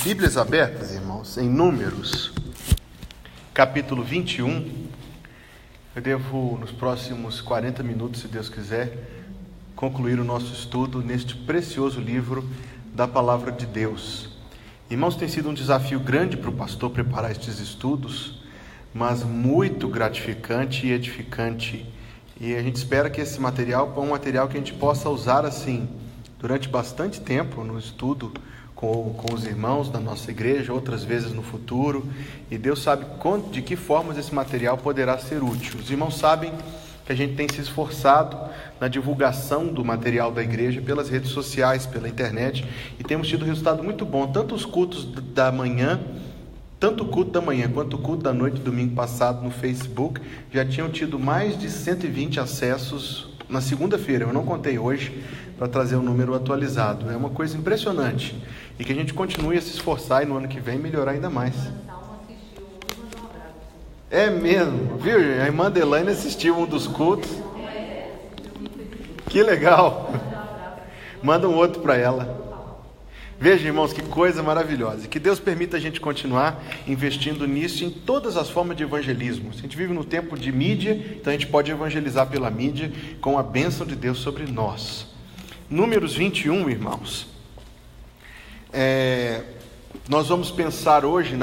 Bíblias abertas, irmãos, em Números, capítulo 21. Eu devo, nos próximos 40 minutos, se Deus quiser, concluir o nosso estudo neste precioso livro da Palavra de Deus. Irmãos, tem sido um desafio grande para o pastor preparar estes estudos, mas muito gratificante e edificante. E a gente espera que esse material é um material que a gente possa usar assim, durante bastante tempo no estudo com os irmãos da nossa igreja, outras vezes no futuro, e Deus sabe de que formas esse material poderá ser útil. Os irmãos sabem que a gente tem se esforçado na divulgação do material da igreja pelas redes sociais, pela internet, e temos tido resultado muito bom, tanto os cultos da manhã, tanto o culto da manhã quanto o culto da noite, domingo passado, no Facebook, já tinham tido mais de 120 acessos na segunda-feira. Eu não contei hoje para trazer o número atualizado. É uma coisa impressionante. E que a gente continue a se esforçar e no ano que vem melhorar ainda mais. É mesmo, viu? A irmã Delaine assistiu um dos cultos. Que legal. Manda um outro para ela. Veja, irmãos, que coisa maravilhosa. Que Deus permita a gente continuar investindo nisso em todas as formas de evangelismo. A gente vive no tempo de mídia, então a gente pode evangelizar pela mídia com a bênção de Deus sobre nós. Números 21, irmãos. Nós vamos pensar hoje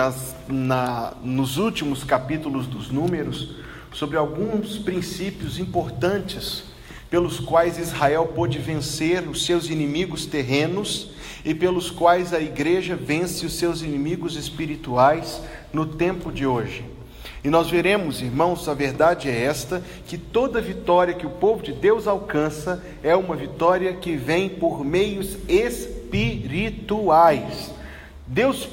nos últimos capítulos dos Números sobre alguns princípios importantes pelos quais Israel pôde vencer os seus inimigos terrenos e pelos quais a igreja vence os seus inimigos espirituais no tempo de hoje. E nós veremos, irmãos, a verdade é esta, que toda vitória que o povo de Deus alcança é uma vitória que vem por meios espirituais. Deus,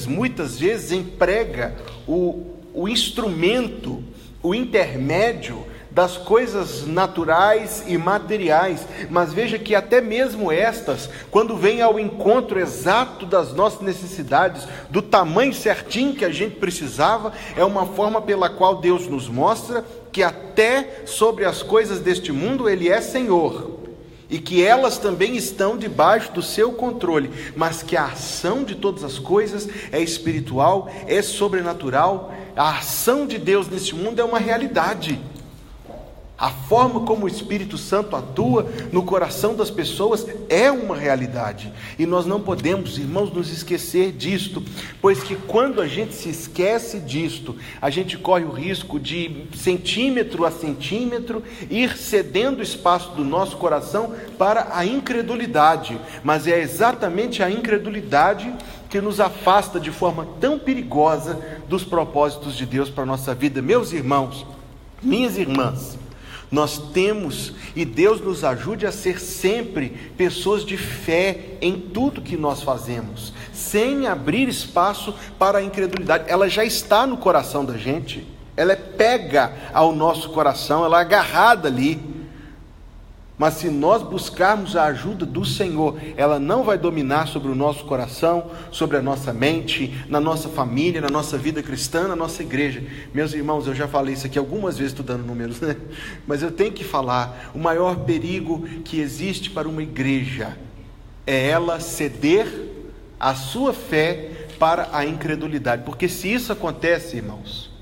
muitas vezes, emprega o instrumento, o intermédio das coisas naturais e materiais, mas veja que até mesmo estas, quando vêm ao encontro exato das nossas necessidades, do tamanho certinho que a gente precisava, é uma forma pela qual Deus nos mostra que até sobre as coisas deste mundo Ele é Senhor, e que elas também estão debaixo do seu controle, mas que a ação de todas as coisas é espiritual, é sobrenatural. A ação de Deus neste mundo é uma realidade. A forma como o Espírito Santo atua no coração das pessoas é uma realidade. E nós não podemos, irmãos, nos esquecer disto, pois que quando a gente se esquece disto, a gente corre o risco de, centímetro a centímetro, ir cedendo espaço do nosso coração para a incredulidade. Mas é exatamente a incredulidade que nos afasta de forma tão perigosa dos propósitos de Deus para a nossa vida. Meus irmãos, minhas irmãs, nós temos, e Deus nos ajude a ser sempre pessoas de fé em tudo que nós fazemos, sem abrir espaço para a incredulidade. Ela já está no coração da gente, ela é pega ao nosso coração, ela é agarrada ali. Mas se nós buscarmos a ajuda do Senhor, ela não vai dominar sobre o nosso coração, sobre a nossa mente, na nossa família, na nossa vida cristã, na nossa igreja. Meus irmãos, eu já falei isso aqui algumas vezes, estudando números, né? Mas eu tenho que falar, o maior perigo que existe para uma igreja é ela ceder a sua fé para a incredulidade. Porque se isso acontece, irmãos,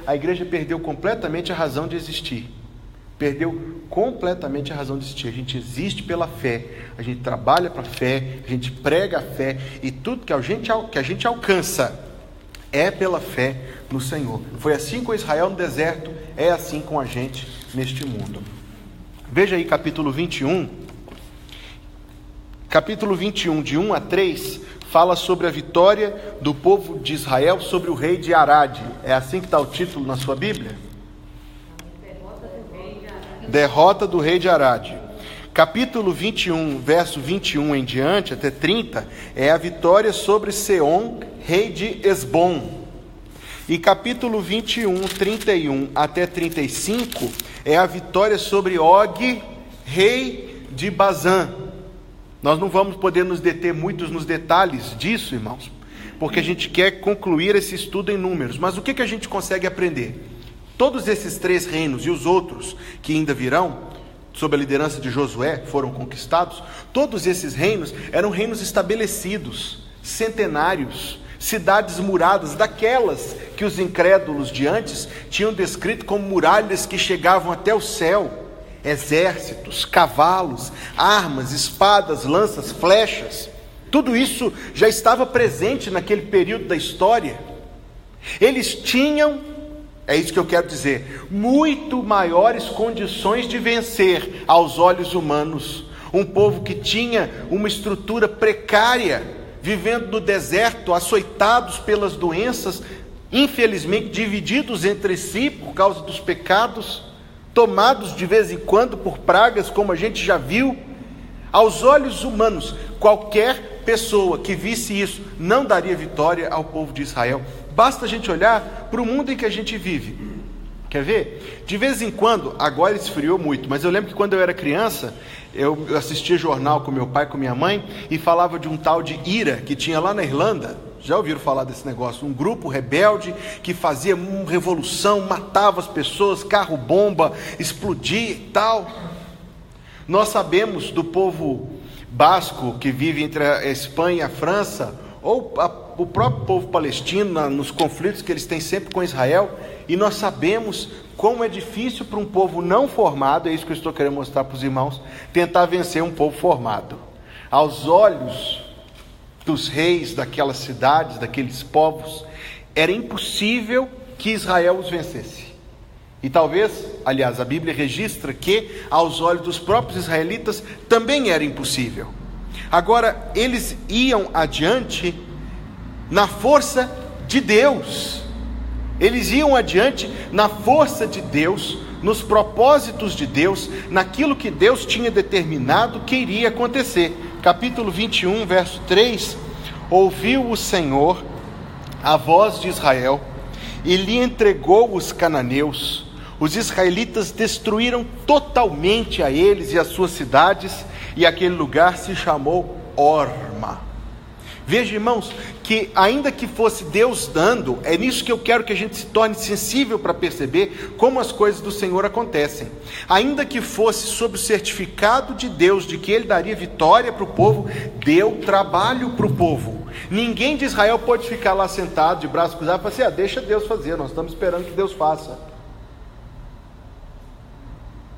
a igreja perdeu completamente a razão de existir. Perdeu completamente a razão de existir. A gente existe pela fé, a gente trabalha para a fé, a gente prega a fé, e tudo que a gente alcança é pela fé no Senhor. Foi assim com Israel no deserto, é assim com a gente neste mundo. Veja aí capítulo 21. Capítulo 21, de 1 a 3, fala sobre a vitória do povo de Israel sobre o rei de Arade. É assim que está o título na sua Bíblia? Derrota do rei de Arade. Capítulo 21, verso 21 em diante, até 30, é a vitória sobre Seom, rei de Esbom. E capítulo 21, 31 até 35, é a vitória sobre Og, rei de Bazã. Nós não vamos poder nos deter muitos nos detalhes disso, irmãos, porque a gente quer concluir esse estudo em números. Mas o que a gente consegue aprender? Todos esses três reinos e os outros que ainda virão sob a liderança de Josué, foram conquistados, todos esses reinos eram reinos estabelecidos, centenários, cidades muradas, daquelas que os incrédulos de antes tinham descrito como muralhas que chegavam até o céu, exércitos, cavalos, armas, espadas, lanças, flechas, tudo isso já estava presente naquele período da história. Eles tinham, é isso que eu quero dizer, muito maiores condições de vencer aos olhos humanos, um povo que tinha uma estrutura precária, vivendo no deserto, açoitados pelas doenças, infelizmente divididos entre si por causa dos pecados, tomados de vez em quando por pragas, como a gente já viu. Aos olhos humanos, qualquer pessoa que visse isso não daria vitória ao povo de Israel. Basta a gente olhar para o mundo em que a gente vive. Quer ver? De vez em quando, agora esfriou muito, mas eu lembro que quando eu era criança, eu assistia jornal com meu pai, com minha mãe, e falava de um tal de IRA, que tinha lá na Irlanda. Já ouviram falar desse negócio? Um grupo rebelde que fazia uma revolução, matava as pessoas, carro-bomba, explodia e tal. Nós sabemos do povo basco que vive entre a Espanha e a França, ou o próprio povo palestino, nos conflitos que eles têm sempre com Israel, e nós sabemos como é difícil para um povo não formado, é isso que eu estou querendo mostrar para os irmãos, tentar vencer um povo formado. Aos olhos dos reis daquelas cidades, daqueles povos, era impossível que Israel os vencesse. E talvez, aliás, a Bíblia registra que aos olhos dos próprios israelitas também era impossível. Agora, eles iam adiante na força de Deus. Eles iam adiante na força de Deus, nos propósitos de Deus, naquilo que Deus tinha determinado que iria acontecer. Capítulo 21, verso 3: ouviu o Senhor a voz de Israel e lhe entregou os cananeus. Os israelitas destruíram totalmente a eles e as suas cidades, e aquele lugar se chamou Horma. Veja, irmãos, que ainda que fosse Deus dando, é nisso que eu quero que a gente se torne sensível para perceber como as coisas do Senhor acontecem. Ainda que fosse sob o certificado de Deus, de que Ele daria vitória para o povo, deu trabalho para o povo. Ninguém de Israel pode ficar lá sentado, de braços cruzados, e falar assim: deixa Deus fazer, nós estamos esperando que Deus faça.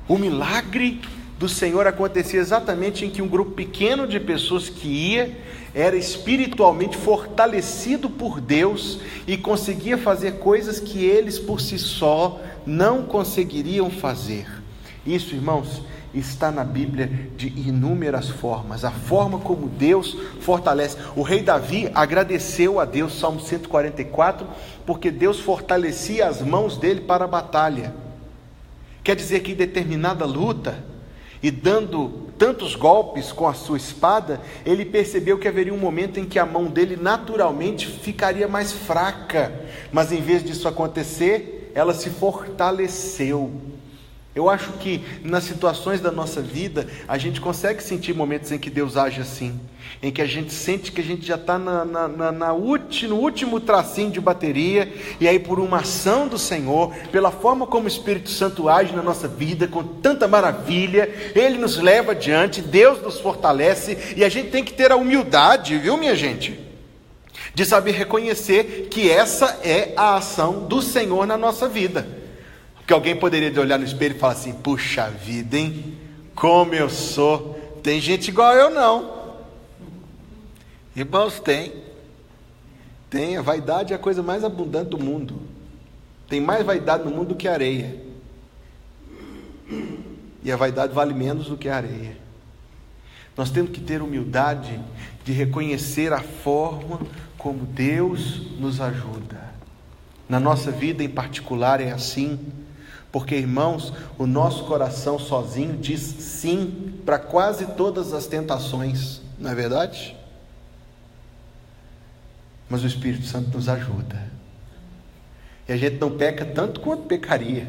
O milagre do Senhor acontecia exatamente em que um grupo pequeno de pessoas que ia, era espiritualmente fortalecido por Deus e conseguia fazer coisas que eles por si só não conseguiriam fazer. Isso, irmãos, está na Bíblia de inúmeras formas, a forma como Deus fortalece. O rei Davi agradeceu a Deus, Salmo 144, porque Deus fortalecia as mãos dele para a batalha. Quer dizer que em determinada luta, e dando tantos golpes com a sua espada, ele percebeu que haveria um momento em que a mão dele naturalmente ficaria mais fraca, mas em vez disso acontecer, ela se fortaleceu. Eu acho que nas situações da nossa vida, a gente consegue sentir momentos em que Deus age assim, em que a gente sente que a gente já está no último tracinho de bateria, e aí por uma ação do Senhor, pela forma como o Espírito Santo age na nossa vida, com tanta maravilha, Ele nos leva adiante, Deus nos fortalece, e a gente tem que ter a humildade, viu, minha gente, de saber reconhecer que essa é a ação do Senhor na nossa vida. Porque alguém poderia olhar no espelho e falar assim: puxa vida, hein? Como eu sou. Tem gente igual eu não. Irmãos, tem. A vaidade é a coisa mais abundante do mundo. Tem mais vaidade no mundo do que areia. E a vaidade vale menos do que a areia. Nós temos que ter humildade de reconhecer a forma como Deus nos ajuda. Na nossa vida em particular é assim. Porque, irmãos, o nosso coração sozinho diz sim para quase todas as tentações, não é verdade? Mas o Espírito Santo nos ajuda. E a gente não peca tanto quanto pecaria.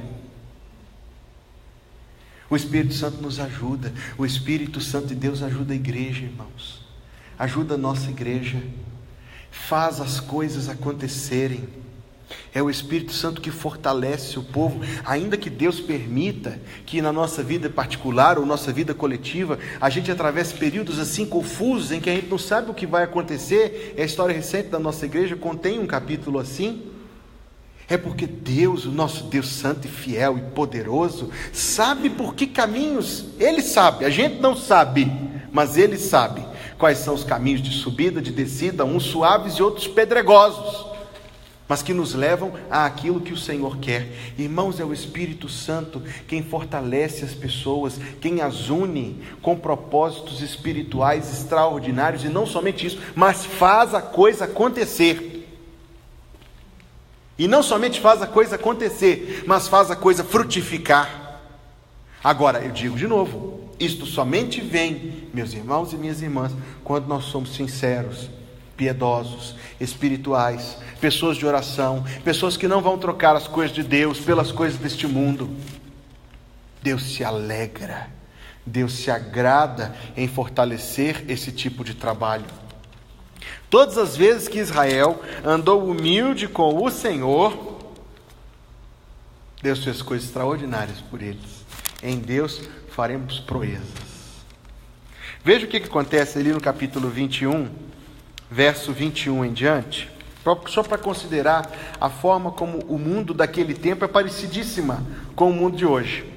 O Espírito Santo nos ajuda. O Espírito Santo de Deus ajuda a igreja, irmãos. Ajuda a nossa igreja. Faz as coisas acontecerem. É o Espírito Santo que fortalece o povo, ainda que Deus permita que na nossa vida particular ou nossa vida coletiva, a gente atravesse períodos assim confusos, em que a gente não sabe o que vai acontecer. A história recente da nossa igreja contém um capítulo assim. É porque Deus, o nosso Deus santo e fiel e poderoso, sabe por que caminhos, Ele sabe, a gente não sabe, mas Ele sabe quais são os caminhos de subida, de descida, uns suaves e outros pedregosos, mas que nos levam àquilo que o Senhor quer. Irmãos, é o Espírito Santo quem fortalece as pessoas, quem as une com propósitos espirituais extraordinários, e não somente isso, mas faz a coisa acontecer. E não somente faz a coisa acontecer, mas faz a coisa frutificar. Agora, eu digo de novo, isto somente vem, meus irmãos e minhas irmãs, quando nós somos sinceros, piedosos, espirituais, pessoas de oração, pessoas que não vão trocar as coisas de Deus pelas coisas deste mundo. Deus se alegra, Deus se agrada em fortalecer esse tipo de trabalho. Todas as vezes que Israel andou humilde com o Senhor, Deus fez coisas extraordinárias por eles. Em Deus faremos proezas. Veja o que acontece ali no capítulo 21, verso 21 em diante, só para considerar a forma como o mundo daquele tempo é parecidíssima com o mundo de hoje.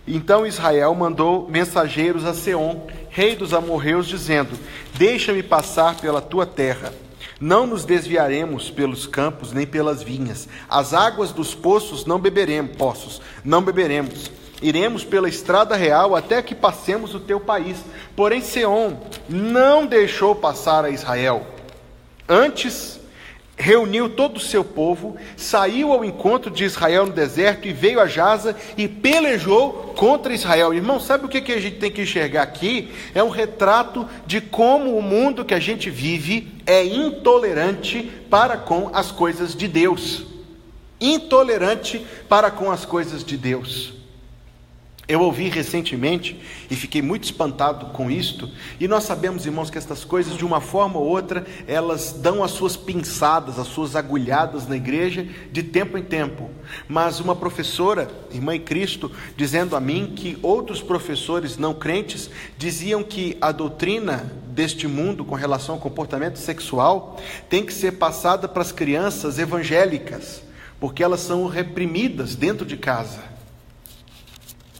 Então Israel mandou mensageiros a Seom, rei dos amorreus, dizendo: deixa-me passar pela tua terra, não nos desviaremos pelos campos nem pelas vinhas, as águas dos poços não beberemos, iremos pela estrada real até que passemos o teu país. Porém Seom não deixou passar a Israel, antes reuniu todo o seu povo, saiu ao encontro de Israel no deserto e veio a Jaza e pelejou contra Israel. Irmão, sabe o que a gente tem que enxergar aqui? É um retrato de como o mundo que a gente vive é intolerante para com as coisas de Deus. Intolerante para com as coisas de Deus. Eu ouvi recentemente e fiquei muito espantado com isto, e nós sabemos, irmãos, que estas coisas de uma forma ou outra, elas dão as suas pinçadas, as suas agulhadas na igreja de tempo em tempo, mas uma professora, irmã em Cristo, dizendo a mim que outros professores não crentes diziam que a doutrina deste mundo com relação ao comportamento sexual tem que ser passada para as crianças evangélicas, porque elas são reprimidas dentro de casa.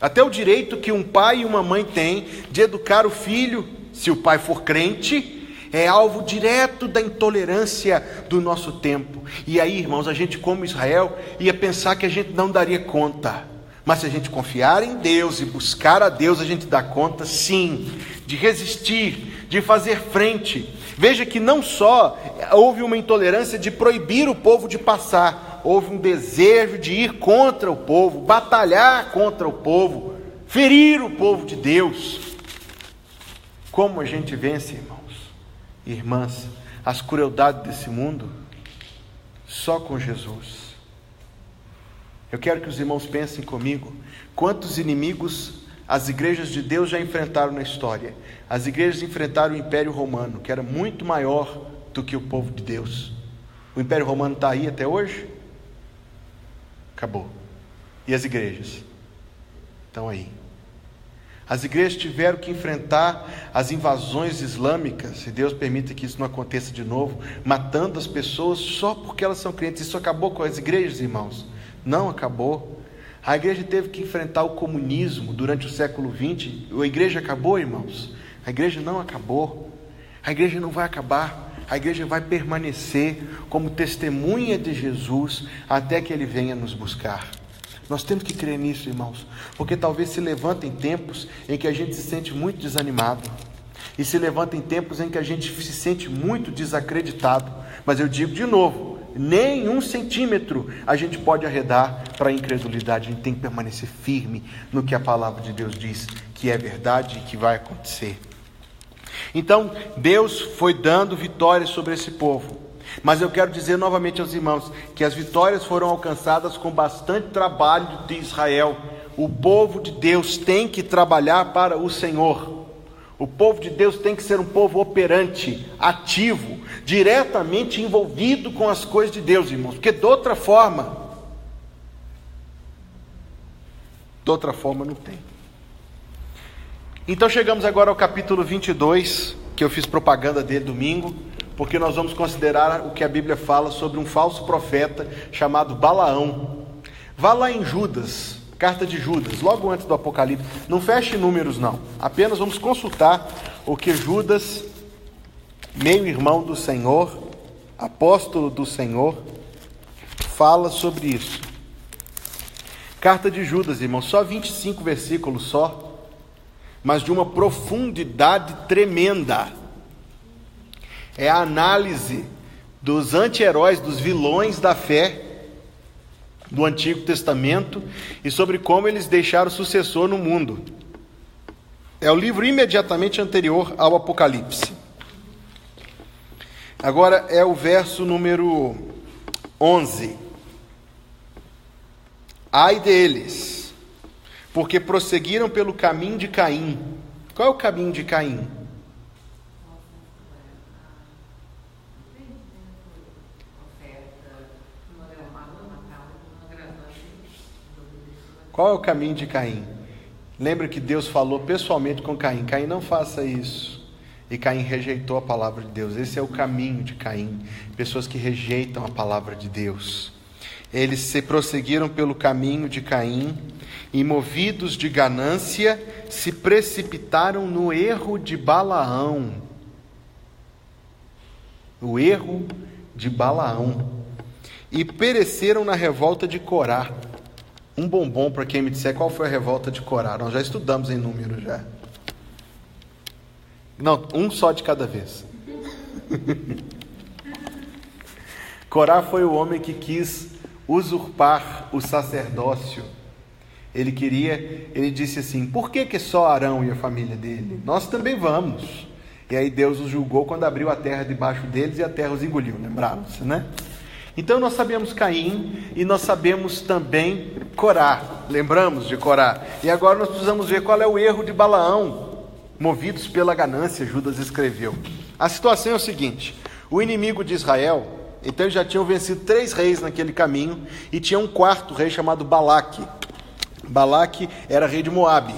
Até o direito que um pai e uma mãe têm de educar o filho, se o pai for crente, é alvo direto da intolerância do nosso tempo. E aí, irmãos, a gente, como Israel, ia pensar que a gente não daria conta. Mas se a gente confiar em Deus e buscar a Deus, a gente dá conta, sim, de resistir, de fazer frente. Veja que não só houve uma intolerância de proibir o povo de passar, houve um desejo de ir contra o povo, batalhar contra o povo, ferir o povo de Deus. Como a gente vence, irmãos e irmãs, as crueldades desse mundo? Só com Jesus. Eu quero que os irmãos pensem comigo, quantos inimigos as igrejas de Deus já enfrentaram na história. As igrejas enfrentaram o Império Romano, que era muito maior do que o povo de Deus. O Império Romano está aí até hoje? Acabou. E as igrejas? Estão aí. As igrejas tiveram que enfrentar as invasões islâmicas, se Deus permite que isso não aconteça de novo, matando as pessoas só porque elas são crentes. Isso acabou com as igrejas, irmãos? Não acabou. A igreja teve que enfrentar o comunismo durante o século XX. A igreja acabou, irmãos? A igreja não acabou. A igreja não vai acabar. A igreja vai permanecer como testemunha de Jesus até que Ele venha nos buscar. Nós temos que crer nisso, irmãos, porque talvez se levantem tempos em que a gente se sente muito desanimado, e se levantem tempos em que a gente se sente muito desacreditado, mas eu digo de novo, nem 1 centímetro a gente pode arredar para a incredulidade. A gente tem que permanecer firme no que a palavra de Deus diz, que é verdade e que vai acontecer. Então, Deus foi dando vitórias sobre esse povo, mas eu quero dizer novamente aos irmãos, que as vitórias foram alcançadas com bastante trabalho de Israel. O povo de Deus tem que trabalhar para o Senhor. O povo de Deus tem que ser um povo operante, ativo, diretamente envolvido com as coisas de Deus, irmãos, porque de outra forma não tem. Então chegamos agora ao capítulo 22, que eu fiz propaganda dele domingo, porque nós vamos considerar o que a Bíblia fala sobre um falso profeta chamado Balaão. Vá lá em Judas, carta de Judas, logo antes do Apocalipse. Não feche números não, apenas vamos consultar o que Judas, meio-irmão do Senhor, apóstolo do Senhor, fala sobre isso. Carta de Judas, irmão, só 25 versículos só, mas de uma profundidade tremenda. É a análise dos anti-heróis, dos vilões da fé do Antigo Testamento e sobre como eles deixaram sucessor no mundo. É o livro imediatamente anterior ao Apocalipse. Agora é o verso número 11. Ai deles, porque prosseguiram pelo caminho de Caim. Qual é o caminho de Caim? Qual é o caminho de Caim? Lembra que Deus falou pessoalmente com Caim: Caim, não faça isso. E Caim rejeitou a palavra de Deus. Esse é o caminho de Caim. Pessoas que rejeitam a palavra de Deus. Eles se prosseguiram pelo caminho de Caim e, movidos de ganância, se precipitaram no erro de Balaão. O erro de Balaão. E pereceram na revolta de Corá. Um bombom para quem me disser qual foi a revolta de Corá. Nós já estudamos em número já. Não, um só de cada vez. Corá foi o homem que quis usurpar o sacerdócio. Ele disse assim: por que só Arão e a família dele? Nós também vamos. E aí Deus os julgou quando abriu a terra debaixo deles e a terra os engoliu. Lembraram-se, né? Então nós sabemos Caim e nós sabemos também Corá. Lembramos de Corá. E agora nós precisamos ver qual é o erro de Balaão. Movidos pela ganância, Judas escreveu. A situação é o seguinte: o inimigo de Israel, então eles já tinham vencido 3 reis naquele caminho, e tinha um 4º rei chamado Balaque. Balaque era rei de Moabe.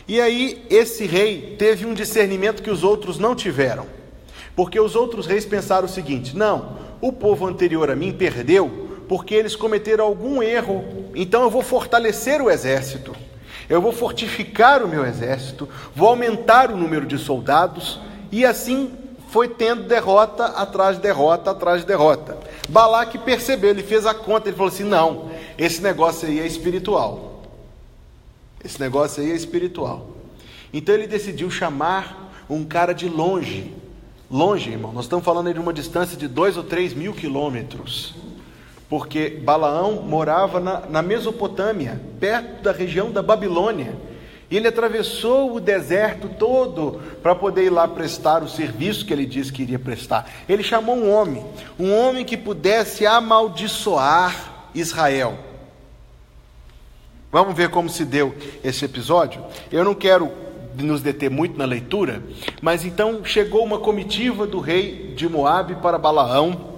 E aí esse rei teve um discernimento que os outros não tiveram, porque os outros reis pensaram o seguinte: não, o povo anterior a mim perdeu porque eles cometeram algum erro, então eu vou fortalecer o exército, eu vou fortificar o meu exército, vou aumentar o número de soldados. E assim foi tendo derrota atrás de derrota atrás de derrota. Balaque percebeu, ele fez a conta, ele falou assim: não, esse negócio aí é espiritual. Esse negócio aí é espiritual. Então ele decidiu chamar um cara de longe. Longe, irmão, nós estamos falando aí de uma distância de 2 ou 3 mil quilômetros. Porque Balaão morava na Mesopotâmia, perto da região da Babilônia. E ele atravessou o deserto todo para poder ir lá prestar o serviço que ele disse que iria prestar. Ele chamou um homem que pudesse amaldiçoar Israel. Vamos ver como se deu esse episódio? Eu não quero nos deter muito na leitura, mas então chegou uma comitiva do rei de Moabe para Balaão,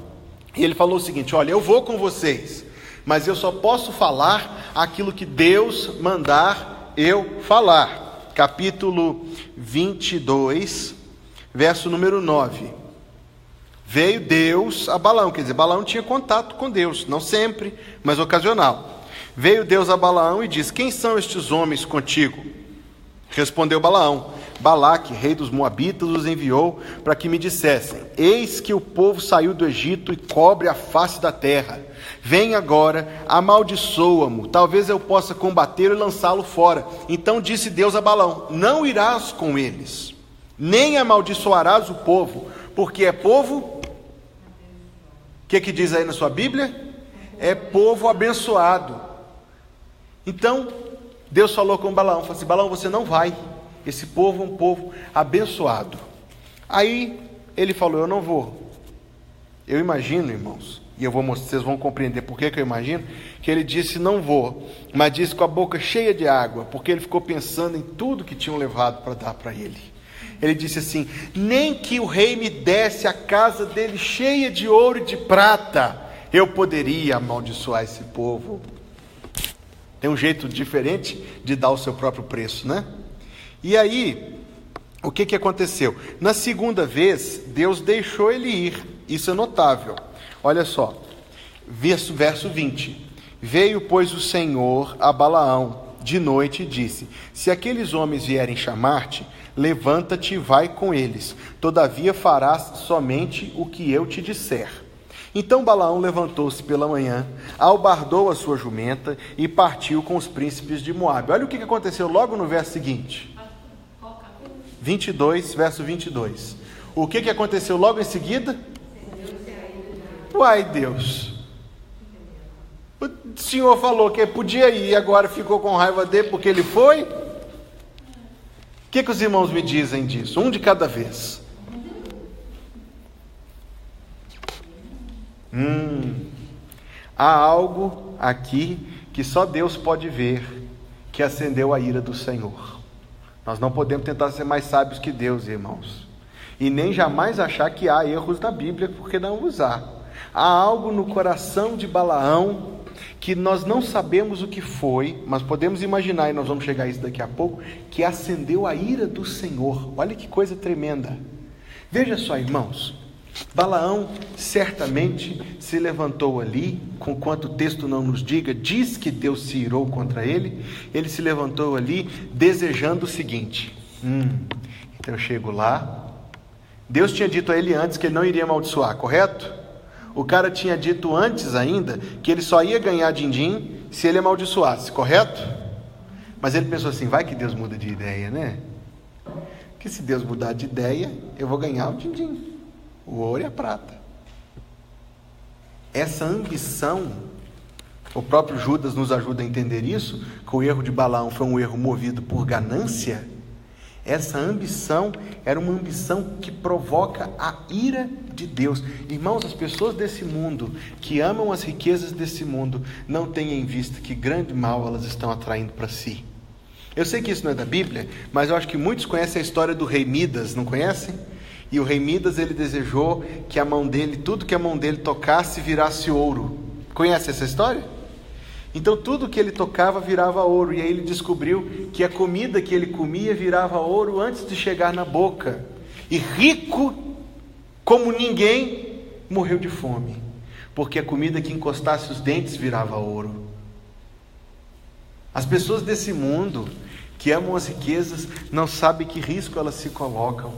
e ele falou o seguinte: olha, eu vou com vocês, mas eu só posso falar aquilo que Deus mandar eu falar. Capítulo 22, verso número 9. Veio Deus a Balaão, quer dizer, Balaão tinha contato com Deus, não sempre, mas ocasional. Veio Deus a Balaão e disse: quem são estes homens contigo? Respondeu Balaão: Balaque, rei dos Moabitas, os enviou para que me dissessem: eis que o povo saiu do Egito e cobre a face da terra. Vem agora, amaldiçoa-mo, talvez eu possa combatê-lo e lançá-lo fora. Então disse Deus a Balaão: não irás com eles, nem amaldiçoarás o povo, porque é povo... O que diz aí na sua Bíblia? É povo abençoado. Então Deus falou com Balaão, falou assim: Balaão, você não vai, esse povo é um povo abençoado. Aí ele falou: eu não vou. Eu imagino, irmãos, e eu vou mostrar, vocês vão compreender por que eu imagino, que ele disse não vou, mas disse com a boca cheia de água, porque ele ficou pensando em tudo que tinham levado para dar para ele. Ele disse assim: nem que o rei me desse a casa dele cheia de ouro e de prata, eu poderia amaldiçoar esse povo. Tem um jeito diferente de dar o seu próprio preço, né? E aí, o que aconteceu? Na segunda vez, Deus deixou ele ir. Isso é notável. Olha só, verso 20. Veio, pois, o Senhor a Balaão de noite e disse: se aqueles homens vierem chamar-te, levanta-te e vai com eles. Todavia farás somente o que eu te disser. Então Balaão levantou-se pela manhã, albardou a sua jumenta e partiu com os príncipes de Moabe. Olha o que aconteceu logo no verso seguinte. 22, verso 22. O que aconteceu logo em seguida? Uai, Deus, o Senhor falou que podia ir e agora ficou com raiva dele porque ele foi? O que os irmãos me dizem disso? Um de cada vez. Há algo aqui que só Deus pode ver, que acendeu a ira do Senhor. Nós não podemos tentar ser mais sábios que Deus, irmãos, e nem jamais achar que há erros na Bíblia, porque não os há. Há algo no coração de Balaão que nós não sabemos o que foi, mas podemos imaginar, e nós vamos chegar a isso daqui a pouco, que acendeu a ira do Senhor. Olha que coisa tremenda. Veja só, irmãos, Balaão certamente se levantou ali, conquanto o texto não nos diga, diz que Deus se irou contra ele. Ele se levantou ali desejando o seguinte: então eu chego lá. Deus tinha dito a ele antes que ele não iria amaldiçoar, correto? O cara tinha dito antes ainda que ele só ia ganhar din-din se ele amaldiçoasse, correto? Mas ele pensou assim: vai que Deus muda de ideia, né? Que se Deus mudar de ideia, eu vou ganhar o din-din, o ouro e a prata. Essa ambição, o próprio Judas nos ajuda a entender isso, que o erro de Balaão foi um erro movido por ganância. Essa ambição era uma ambição que provoca a ira de Deus. Irmãos, as pessoas desse mundo, que amam as riquezas desse mundo, não têm em vista que grande mal elas estão atraindo para si. Eu sei que isso não é da Bíblia, mas eu acho que muitos conhecem a história do rei Midas, não conhecem? E o rei Midas, ele desejou que a mão dele, tudo que a mão dele tocasse, virasse ouro. Conhece essa história? Então tudo que ele tocava virava ouro, e aí ele descobriu que a comida que ele comia virava ouro antes de chegar na boca. E rico como ninguém, morreu de fome, porque a comida que encostasse os dentes virava ouro. As pessoas desse mundo, que amam as riquezas, não sabem que risco elas se colocam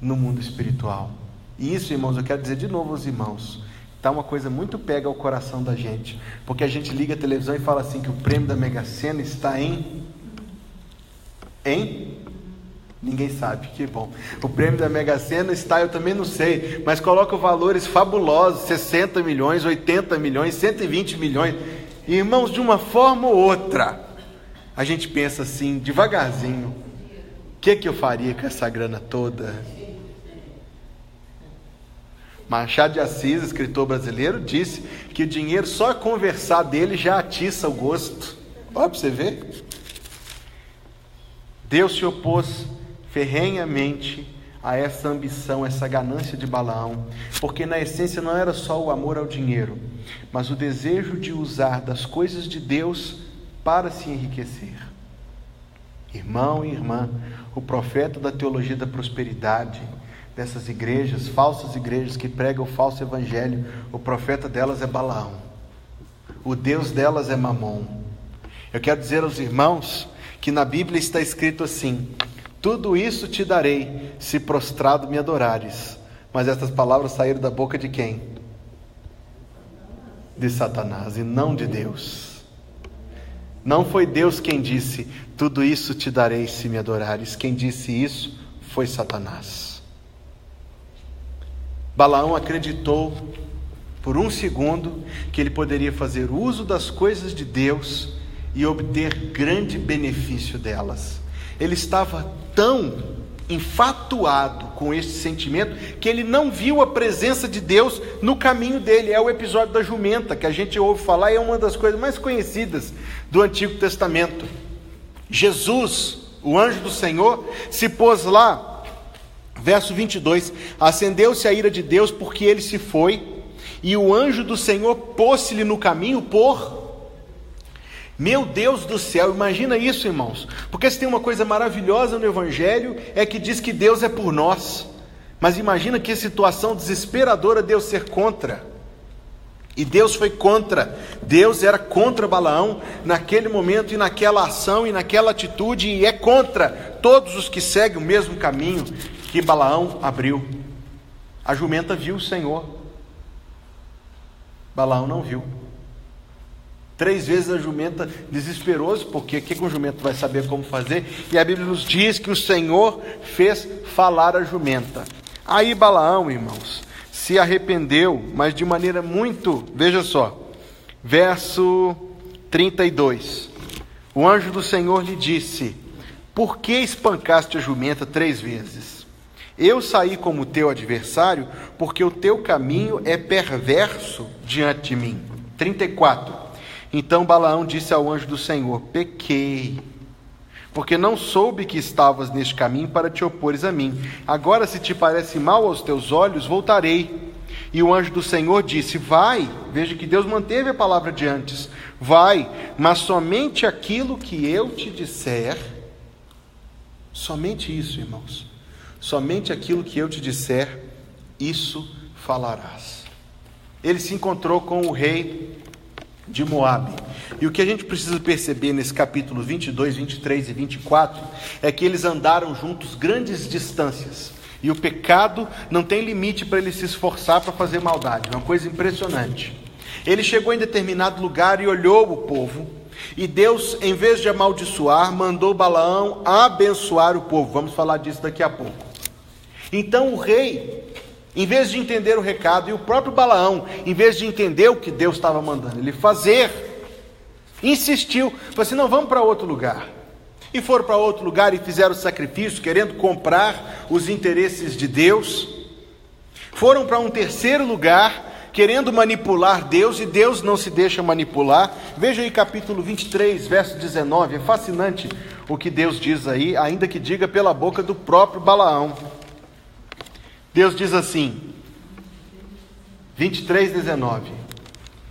no mundo espiritual. E isso, irmãos, eu quero dizer de novo aos irmãos, tá uma coisa muito pega ao coração da gente, porque a gente liga a televisão e fala assim que o prêmio da Mega Sena está em ninguém sabe, que bom. O prêmio da Mega Sena está, eu também não sei, mas coloca valores fabulosos, 60 milhões, 80 milhões, 120 milhões. E, irmãos, de uma forma ou outra, a gente pensa assim, devagarzinho: o que eu faria com essa grana toda? Machado de Assis, escritor brasileiro, disse que o dinheiro, só conversar dele já atiça o gosto. Olha para você ver. Deus se opôs ferrenhamente a essa ambição, essa ganância de Balaão, porque na essência não era só o amor ao dinheiro, mas o desejo de usar das coisas de Deus para se enriquecer. Irmão e irmã, o profeta da teologia da prosperidade, dessas igrejas, falsas igrejas que pregam o falso evangelho, o profeta delas é Balaão, o Deus delas é Mamon. Eu quero dizer aos irmãos que na Bíblia está escrito assim: tudo isso te darei, se prostrado me adorares. Mas estas palavras saíram da boca de quem? De Satanás, e não de Deus. Não foi Deus quem disse: tudo isso te darei se me adorares. Quem disse isso foi Satanás. Balaão acreditou por um segundo que ele poderia fazer uso das coisas de Deus e obter grande benefício delas. Ele estava tão enfatuado com este sentimento que ele não viu a presença de Deus no caminho dele. É o episódio da jumenta que a gente ouve falar, e é uma das coisas mais conhecidas do Antigo Testamento. Jesus, o anjo do Senhor, se pôs lá Verso 22, acendeu-se a ira de Deus porque ele se foi, e o anjo do Senhor pôs-se-lhe no caminho Meu Deus do céu, imagina isso, irmãos, porque se tem uma coisa maravilhosa no Evangelho, é que diz que Deus é por nós, mas imagina que situação desesperadora Deus ser contra, e Deus foi contra, Deus era contra Balaão, naquele momento, e naquela ação, e naquela atitude, e é contra todos os que seguem o mesmo caminho que Balaão abriu. A jumenta viu o Senhor, Balaão não viu. 3 vezes a jumenta, desesperoso, porque o que o jumento vai saber como fazer? E a Bíblia nos diz que o Senhor fez falar a jumenta. Aí Balaão, irmãos, se arrependeu, mas de maneira muito, veja só, verso 32, o anjo do Senhor lhe disse: por que espancaste a jumenta 3 vezes? Eu saí como teu adversário, porque o teu caminho é perverso diante de mim. 34, então Balaão disse ao anjo do Senhor: pequei, porque não soube que estavas neste caminho para te opores a mim. Agora, se te parece mal aos teus olhos, voltarei. E o anjo do Senhor disse: vai. Veja que Deus manteve a palavra de antes. Vai, mas somente aquilo que eu te disser. Somente isso, irmãos. Somente aquilo que eu te disser, isso falarás. Ele se encontrou com o rei de Moabe. E o que a gente precisa perceber nesse capítulo 22, 23 e 24 é que eles andaram juntos grandes distâncias. E o pecado não tem limite para ele se esforçar para fazer maldade. É uma coisa impressionante. Ele chegou em determinado lugar e olhou o povo. E Deus, em vez de amaldiçoar, mandou Balaão abençoar o povo. Vamos falar disso daqui a pouco. Então o rei, em vez de entender o recado, e o próprio Balaão, em vez de entender o que Deus estava mandando ele fazer, insistiu, falou assim: não, vamos para outro lugar. E foram para outro lugar e fizeram sacrifício, querendo comprar os interesses de Deus. Foram para um terceiro lugar, querendo manipular Deus, e Deus não se deixa manipular. Veja aí capítulo 23, verso 19, é fascinante o que Deus diz aí, ainda que diga pela boca do próprio Balaão. Deus diz assim, 23, 19.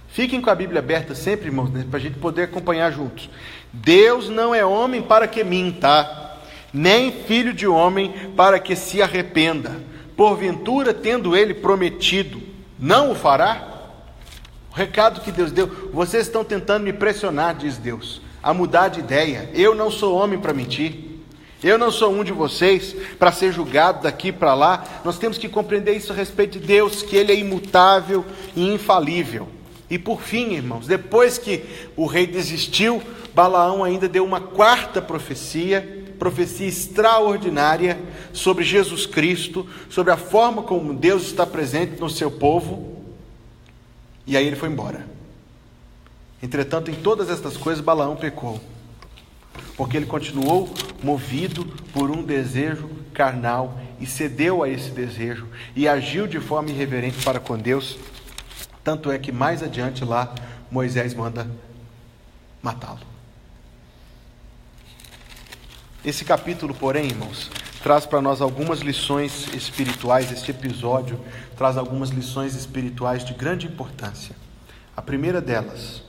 Fiquem com a Bíblia aberta sempre, irmãos, para a gente poder acompanhar juntos. Deus não é homem para que minta, nem filho de homem para que se arrependa. Porventura, tendo ele prometido, não o fará? O recado que Deus deu: vocês estão tentando me pressionar, diz Deus, a mudar de ideia. Eu não sou homem para mentir. Eu não sou um de vocês para ser julgado daqui para lá. Nós temos que compreender isso a respeito de Deus, que Ele é imutável e infalível. E por fim, irmãos, depois que o rei desistiu, Balaão ainda deu uma quarta profecia extraordinária sobre Jesus Cristo, sobre a forma como Deus está presente no seu povo. E aí ele foi embora. Entretanto, em todas estas coisas, Balaão pecou, porque ele continuou movido por um desejo carnal e cedeu a esse desejo e agiu de forma irreverente para com Deus. Tanto é que mais adiante lá, Moisés manda matá-lo. Esse capítulo, porém, irmãos, traz para nós algumas lições espirituais. Este episódio traz algumas lições espirituais de grande importância. A primeira delas: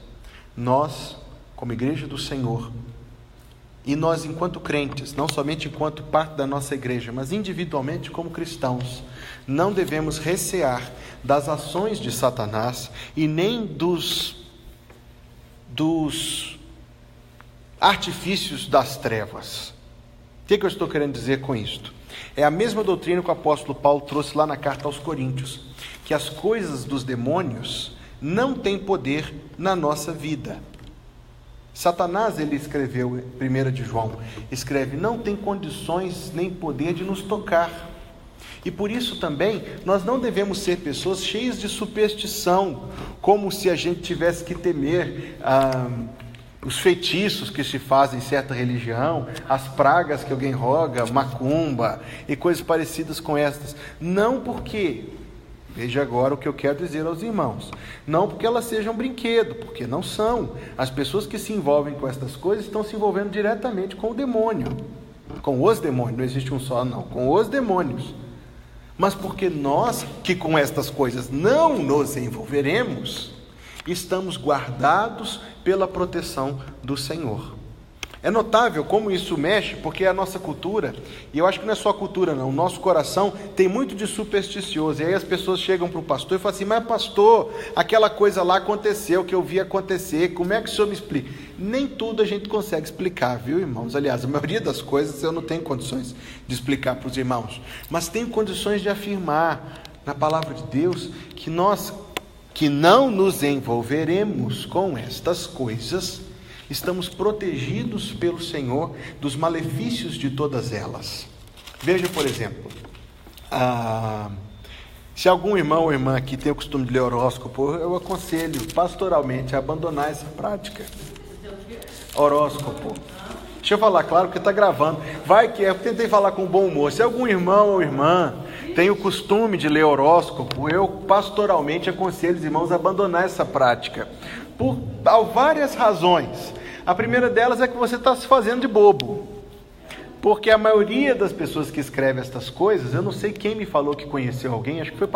nós, como igreja do Senhor, e nós enquanto crentes, não somente enquanto parte da nossa igreja, mas individualmente como cristãos, não devemos recear das ações de Satanás e nem dos artifícios das trevas. O que eu estou querendo dizer com isto? É a mesma doutrina que o apóstolo Paulo trouxe lá na carta aos Coríntios, que as coisas dos demônios não têm poder na nossa vida. Satanás, ele escreveu, 1 de João, escreve: não tem condições nem poder de nos tocar. E por isso também, nós não devemos ser pessoas cheias de superstição, como se a gente tivesse que temer os feitiços que se fazem em certa religião, as pragas que alguém roga, macumba e coisas parecidas com estas. Não porque, veja agora o que eu quero dizer aos irmãos, não porque elas sejam brinquedo, porque não são. As pessoas que se envolvem com estas coisas estão se envolvendo diretamente com o demônio, com os demônios. Não existe um só, não, com os demônios. mas porque nós, que com estas coisas não nos envolveremos, estamos guardados pela proteção do Senhor. É notável como isso mexe, porque a nossa cultura, e eu acho que não é só a cultura não, o nosso coração tem muito de supersticioso, e aí as pessoas chegam para o pastor e falam assim: mas pastor, aquela coisa lá aconteceu, que eu vi acontecer, como é que o senhor me explica? Nem tudo a gente consegue explicar, viu, irmãos? Aliás, a maioria das coisas eu não tenho condições de explicar para os irmãos, mas tenho condições de afirmar na palavra de Deus que nós, que não nos envolveremos com estas coisas, estamos protegidos pelo Senhor dos malefícios de todas elas. Veja, por exemplo, se algum irmão ou irmã aqui tem o costume de ler horóscopo, eu aconselho pastoralmente a abandonar essa prática. Horóscopo. Deixa eu falar claro, porque está gravando. Vai que eu tentei falar com bom humor. Se algum irmão ou irmã tem o costume de ler horóscopo, eu pastoralmente aconselho os irmãos a abandonar essa prática. Por várias razões. A primeira delas é que você está se fazendo de bobo. Porque a maioria das pessoas que escrevem estas coisas, eu não sei quem me falou que conheceu alguém, acho que foi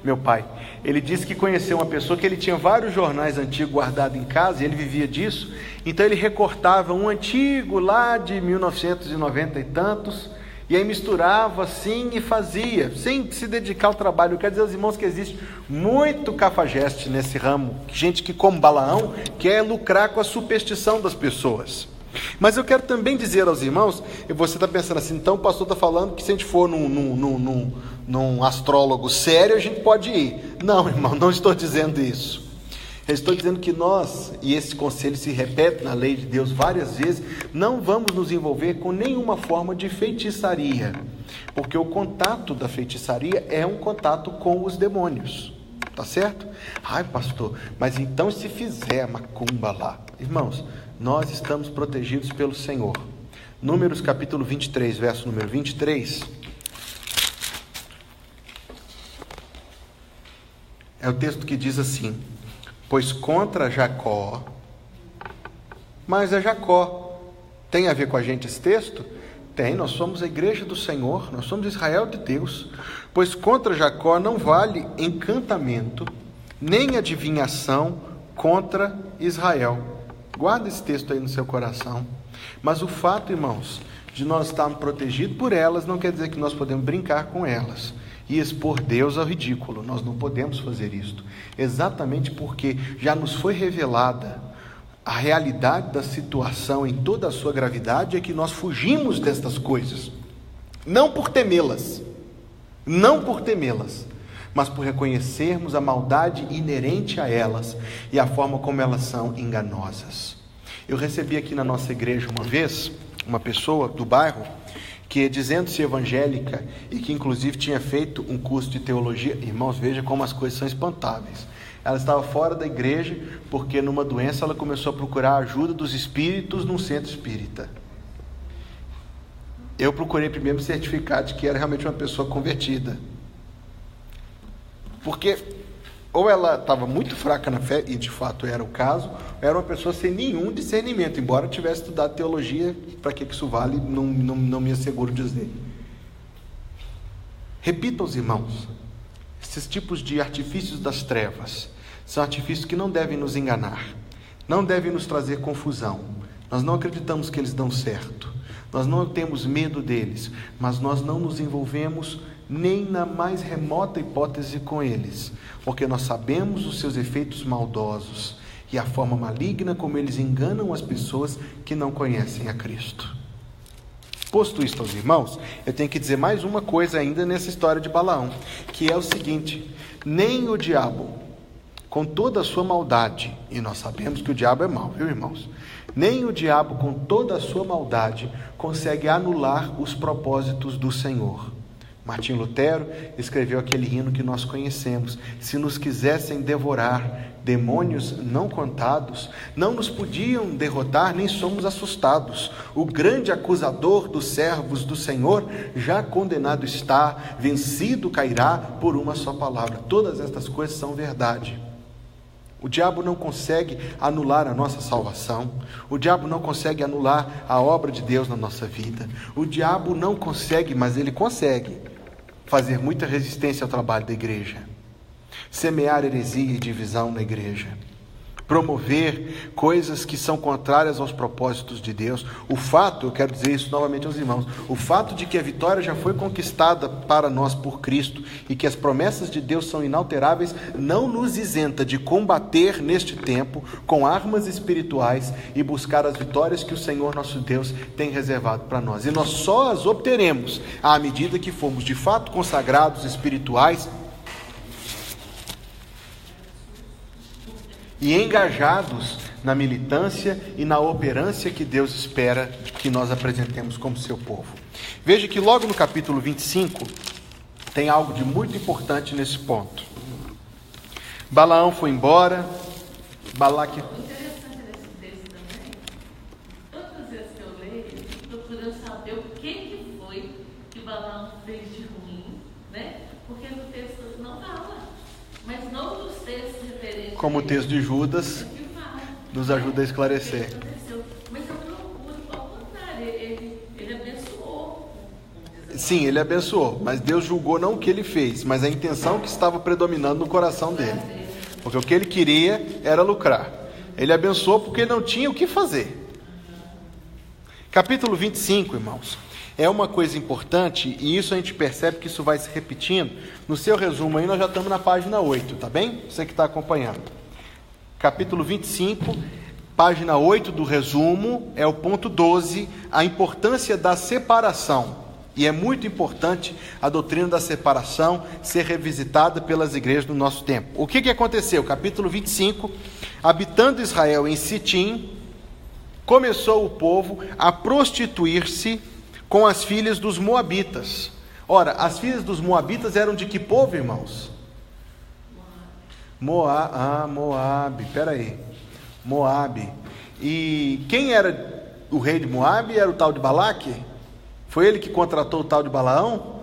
meu pai. Ele disse que conheceu uma pessoa que ele tinha vários jornais antigos guardados em casa, e ele vivia disso. Então ele recortava um antigo lá de 1990 e tantos, e aí misturava assim e fazia, sem se dedicar ao trabalho. Eu quero dizer aos irmãos que existe muito cafajeste nesse ramo, gente que, como Balaão, quer lucrar com a superstição das pessoas. Mas eu quero também dizer aos irmãos, e você está pensando assim, então o pastor está falando que se a gente for num astrólogo sério, a gente pode ir. Não, irmão, não estou dizendo isso. Eu estou dizendo que nós, e esse conselho se repete na lei de Deus várias vezes, não vamos nos envolver com nenhuma forma de feitiçaria, porque o contato da feitiçaria é um contato com os demônios, tá certo? Ai, pastor, mas então se fizer macumba lá, irmãos, nós estamos protegidos pelo Senhor. Números capítulo 23, verso número 23, é o texto que diz assim: pois contra Jacó, mas é Jacó, tem a ver com a gente esse texto? Tem, nós somos a igreja do Senhor, nós somos Israel de Deus. Pois contra Jacó não vale encantamento, nem adivinhação contra Israel. Guarda esse texto aí no seu coração. Mas o fato, irmãos, de nós estarmos protegidos por elas, não quer dizer que nós podemos brincar com elas e expor Deus ao ridículo. Nós não podemos fazer isto, exatamente porque já nos foi revelada a realidade da situação em toda a sua gravidade, é que nós fugimos destas coisas, não por temê-las, mas por reconhecermos a maldade inerente a elas e a forma como elas são enganosas. Eu recebi aqui na nossa igreja uma vez, uma pessoa do bairro, que dizendo-se evangélica e que inclusive tinha feito um curso de teologia. Irmãos, veja como as coisas são espantáveis. Ela estava fora da igreja porque numa doença ela começou a procurar a ajuda dos espíritos num centro espírita. Eu procurei primeiro me certificar de que era realmente uma pessoa convertida, porque ou ela estava muito fraca na fé, e de fato era o caso, ou era uma pessoa sem nenhum discernimento, embora tivesse estudado teologia. Para que isso vale, não me asseguro dizer. Repita aos irmãos, esses tipos de artifícios das trevas são artifícios que não devem nos enganar, não devem nos trazer confusão. Nós não acreditamos que eles dão certo, nós não temos medo deles, mas nós não nos envolvemos nem na mais remota hipótese com eles, porque nós sabemos os seus efeitos maldosos e a forma maligna como eles enganam as pessoas que não conhecem a Cristo. Posto isto aos irmãos, eu tenho que dizer mais uma coisa ainda nessa história de Balaão, que é o seguinte: nem o diabo, com toda a sua maldade, e nós sabemos que o diabo é mau, viu, irmãos? Nem o diabo, com toda a sua maldade, consegue anular os propósitos do Senhor. Martim Lutero escreveu aquele hino que nós conhecemos: se nos quisessem devorar, demônios não contados, não nos podiam derrotar, nem somos assustados. O grande acusador dos servos do Senhor já condenado está, vencido cairá por uma só palavra. Todas estas coisas são verdade. O diabo não consegue anular a nossa salvação. O diabo não consegue anular a obra de Deus na nossa vida. O diabo não consegue, mas ele consegue fazer muita resistência ao trabalho da igreja, semear heresia e divisão na igreja, promover coisas que são contrárias aos propósitos de Deus. O fato, eu quero dizer isso novamente aos irmãos, o fato de que a vitória já foi conquistada para nós por Cristo e que as promessas de Deus são inalteráveis, não nos isenta de combater neste tempo com armas espirituais e buscar as vitórias que o Senhor nosso Deus tem reservado para nós. E nós só as obteremos à medida que formos de fato consagrados espirituais e engajados na militância e na operância que Deus espera que nós apresentemos como seu povo. Veja que logo no capítulo 25 tem algo de muito importante nesse ponto. Balaão foi embora, Balaque... Interessante nesse texto também, todas vezes que eu leio, eu fico procurando saber o que foi que Balaão fez de ruim, né? Porque no texto não fala, mas não nos textos referentes. Como o texto de Judas nos ajuda a esclarecer. Mas eu procuro, ao contrário, ele abençoou. Sim, ele abençoou, mas Deus julgou não o que ele fez, mas a intenção que estava predominando no coração dele. Porque o que ele queria era lucrar. Ele abençoou porque ele não tinha o que fazer. Capítulo 25, irmãos, é uma coisa importante, e isso a gente percebe que isso vai se repetindo. No seu resumo aí, nós já estamos na página 8, tá bem? Você que está acompanhando. Capítulo 25, página 8 do resumo, é o ponto 12, a importância da separação. E é muito importante a doutrina da separação ser revisitada pelas igrejas no nosso tempo. O que aconteceu? Capítulo 25, habitando Israel em Sitim, começou o povo a prostituir-se com as filhas dos moabitas. Ora, as filhas dos moabitas eram de que povo, irmãos? Moabe, peraí. Moabe. E quem era o rei de Moabe? Era o tal de Balaque? Foi ele que contratou o tal de Balaão?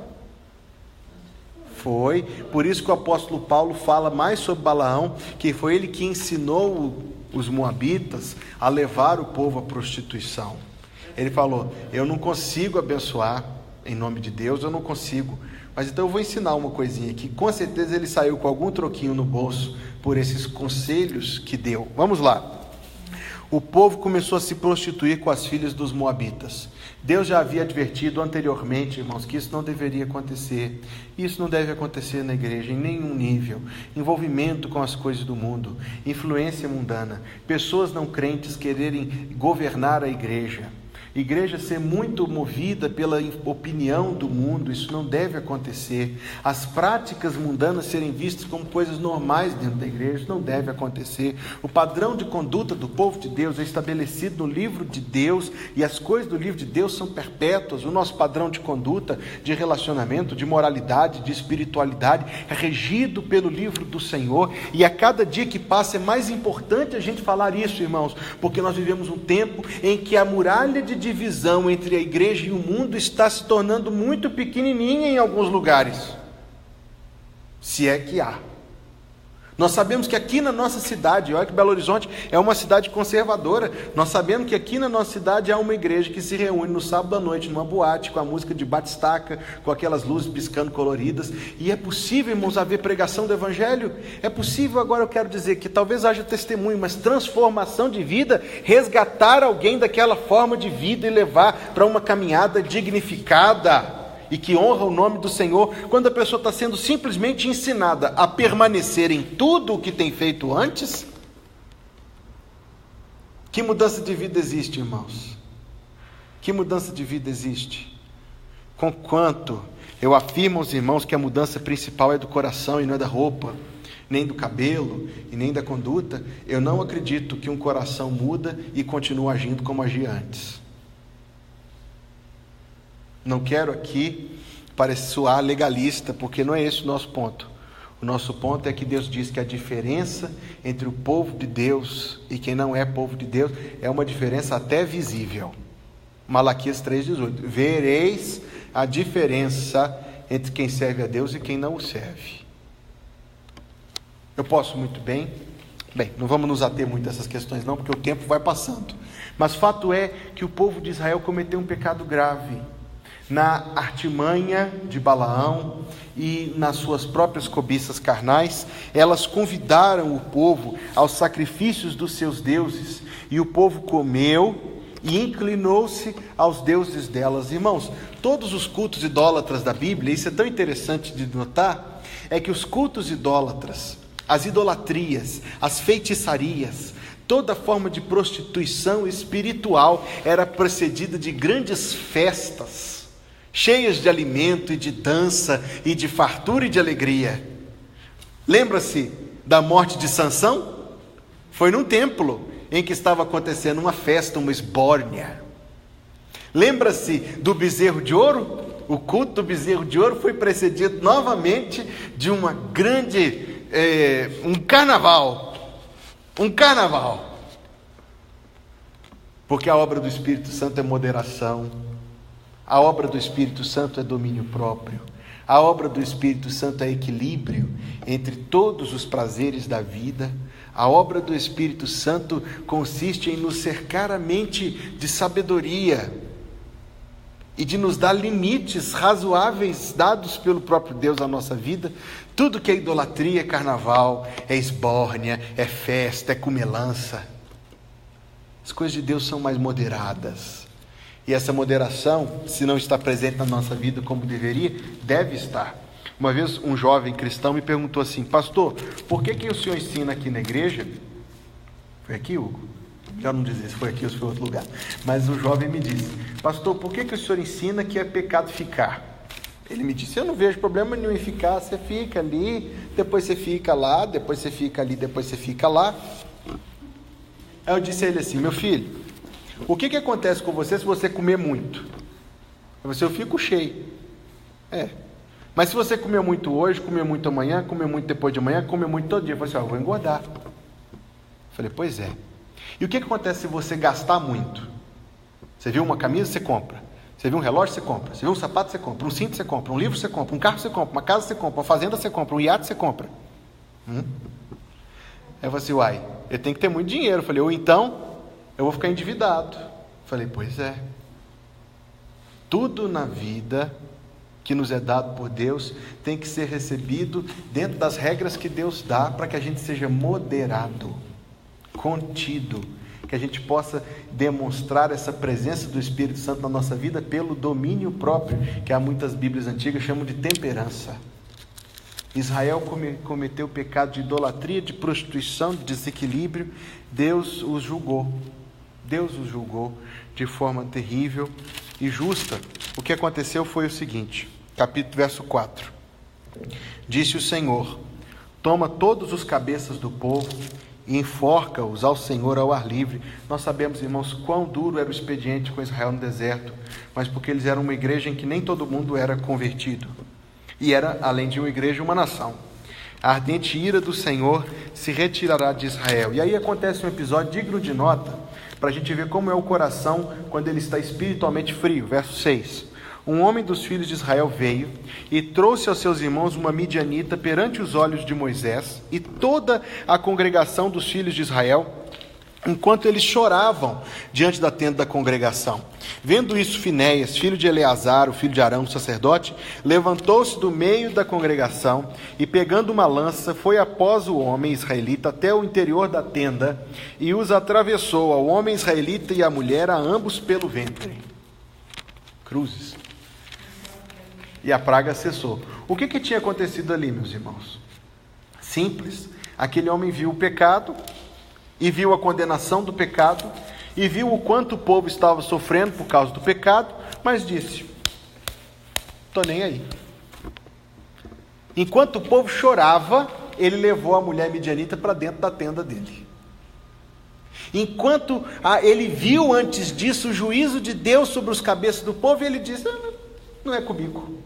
Foi. Por isso que o apóstolo Paulo fala mais sobre Balaão, que foi ele que ensinou os moabitas a levar o povo à prostituição. Ele falou, eu não consigo abençoar em nome de Deus, eu não consigo. Mas então eu vou ensinar uma coisinha aqui. Com certeza ele saiu com algum troquinho no bolso por esses conselhos que deu. Vamos lá. O povo começou a se prostituir com as filhas dos moabitas. Deus já havia advertido anteriormente, irmãos, que isso não deveria acontecer. Isso não deve acontecer na igreja em nenhum nível. Envolvimento com as coisas do mundo, influência mundana, pessoas não crentes quererem governar a igreja. Igreja ser muito movida pela opinião do mundo, isso não deve acontecer. As práticas mundanas serem vistas como coisas normais dentro da igreja, isso não deve acontecer. O padrão de conduta do povo de Deus é estabelecido no livro de Deus, e as coisas do livro de Deus são perpétuas. O nosso padrão de conduta, de relacionamento, de moralidade, de espiritualidade, é regido pelo livro do Senhor, e a cada dia que passa é mais importante a gente falar isso, irmãos, porque nós vivemos um tempo em que a muralha de divisão entre a igreja e o mundo está se tornando muito pequenininha em alguns lugares, se é que há. Nós sabemos que aqui na nossa cidade, olha que Belo Horizonte é uma cidade conservadora, nós sabemos que aqui na nossa cidade há uma igreja que se reúne no sábado à noite, numa boate, com a música de batistaca, com aquelas luzes piscando coloridas, e é possível, irmãos, haver pregação do evangelho? É possível, agora eu quero dizer que talvez haja testemunho, mas transformação de vida, resgatar alguém daquela forma de vida e levar para uma caminhada dignificada, e que honra o nome do Senhor, quando a pessoa está sendo simplesmente ensinada a permanecer em tudo o que tem feito antes. Que mudança de vida existe, irmãos? Que mudança de vida existe? Conquanto eu afirmo aos irmãos que a mudança principal é do coração e não é da roupa, nem do cabelo e nem da conduta, eu não acredito que um coração muda e continua agindo como agia antes. Não quero aqui parecer soar legalista, porque não é esse o nosso ponto. O nosso ponto é que Deus diz que a diferença entre o povo de Deus e quem não é povo de Deus é uma diferença até visível. Malaquias 3,18. Vereis a diferença entre quem serve a Deus e quem não o serve. Eu posso muito bem, não vamos nos ater muito a essas questões não, porque o tempo vai passando. Mas fato é que o povo de Israel cometeu um pecado grave. na artimanha de Balaão e nas suas próprias cobiças carnais, elas convidaram o povo aos sacrifícios dos seus deuses, e o povo comeu e inclinou-se aos deuses delas. Irmãos, todos os cultos idólatras da Bíblia, isso é tão interessante de notar, é que os cultos idólatras, as idolatrias, as feitiçarias, toda forma de prostituição espiritual era precedida de grandes festas, cheias de alimento e de dança e de fartura e de alegria. Lembra-se da morte de Sansão? Foi num templo em que estava acontecendo uma festa, uma esbórnia. Lembra-se do bezerro de ouro? O culto do bezerro de ouro foi precedido novamente de uma grande, um carnaval, porque a obra do Espírito Santo é moderação, a obra do Espírito Santo é domínio próprio, a obra do Espírito Santo é equilíbrio entre todos os prazeres da vida. A obra do Espírito Santo consiste em nos cercar a mente de sabedoria e de nos dar limites razoáveis dados pelo próprio Deus à nossa vida. Tudo que é idolatria é carnaval, é esbórnia, é festa, é comelança. As coisas de Deus são mais moderadas. E essa moderação, se não está presente na nossa vida como deveria, deve estar. Uma vez um jovem cristão me perguntou assim: pastor, por que o senhor ensina aqui na igreja? Foi aqui, Hugo? Já não dizer se foi aqui ou se foi outro lugar. Mas o jovem me disse: pastor, por que o senhor ensina que é pecado ficar? Ele me disse: eu não vejo problema nenhum em ficar. Você fica ali, depois você fica lá, depois você fica ali, depois você fica lá. Aí eu disse a ele assim: meu filho, o que acontece com você se você comer muito? Eu fico cheio. Mas se você comer muito hoje, comer muito amanhã, comer muito depois de amanhã, comer muito todo dia, eu falei assim: eu vou engordar. Eu falei: pois é. E o que acontece se você gastar muito? Você viu uma camisa, você compra. Você viu um relógio, você compra. Você viu um sapato, você compra. Um cinto, você compra. Um livro, você compra. Um carro, você compra. Uma casa, você compra. Uma fazenda, você compra. Um iate, você compra. Aí eu falei assim: uai, eu tenho que ter muito dinheiro. Eu falei: ou então eu vou ficar endividado. Eu falei: pois é. Tudo na vida que nos é dado por Deus tem que ser recebido dentro das regras que Deus dá, para que a gente seja moderado, contido, que a gente possa demonstrar essa presença do Espírito Santo na nossa vida pelo domínio próprio, que há muitas Bíblias antigas chamam de temperança. Israel cometeu o pecado de idolatria, de prostituição, de desequilíbrio. Deus os julgou de forma terrível e justa. O que aconteceu foi o seguinte, verso 4. Disse o Senhor: toma todos os cabeças do povo e enforca-os ao Senhor ao ar livre. Nós sabemos, irmãos, quão duro era o expediente com Israel no deserto, mas porque eles eram uma igreja em que nem todo mundo era convertido. E era, além de uma igreja, uma nação. A ardente ira do Senhor se retirará de Israel. E aí acontece um episódio digno de nota, para a gente ver como é o coração quando ele está espiritualmente frio. Verso 6. Um homem dos filhos de Israel veio e trouxe aos seus irmãos uma midianita perante os olhos de Moisés e toda a congregação dos filhos de Israel, enquanto eles choravam diante da tenda da congregação. Vendo isso, Finéias, filho de Eleazar, o filho de Arão, o sacerdote, levantou-se do meio da congregação e, pegando uma lança, foi após o homem israelita até o interior da tenda e os atravessou, ao homem israelita e à mulher, a ambos pelo ventre. Cruzes. E a praga cessou. O que tinha acontecido ali, meus irmãos? Simples. Aquele homem viu o pecado e viu a condenação do pecado e viu o quanto o povo estava sofrendo por causa do pecado, mas disse: estou nem aí. Enquanto o povo chorava, ele levou a mulher midianita para dentro da tenda dele. Enquanto ele viu antes disso o juízo de Deus sobre os cabeças do povo, ele disse: não é comigo.